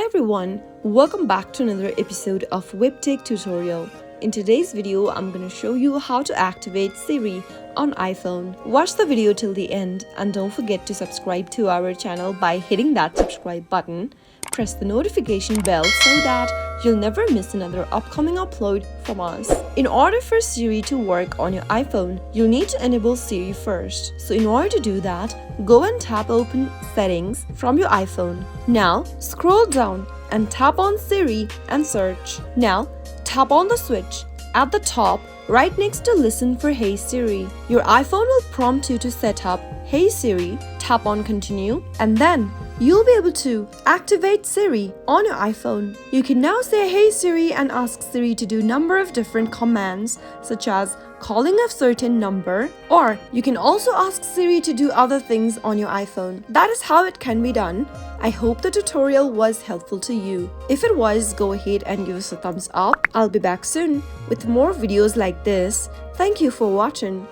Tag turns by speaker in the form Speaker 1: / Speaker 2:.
Speaker 1: everyone, welcome back to another episode of Webtech Tutorial. In today's video, I'm going to show you how to activate Siri on iPhone. Watch the video till the end and don't forget to subscribe to our channel by hitting that subscribe button. Press the notification bell so that you'll never miss another upcoming upload from us. In order for Siri to work on your iPhone, you'll need to enable Siri first. So in order to do that, go and tap open Settings from your iPhone. Now, scroll down and tap on Siri and search. Now, tap on the switch at the top right next to Listen for Hey Siri. Your iPhone will prompt you to set up Hey Siri. Tap on Continue and then you'll be able to activate Siri on your iPhone. You can now say Hey Siri and ask Siri to do a number of different commands such as calling a certain number, or you can also ask Siri to do other things on your iPhone. That is how it can be done. I hope the tutorial was helpful to you. If it was, go ahead and give us a thumbs up. I'll be back soon with more videos like this. Thank you for watching.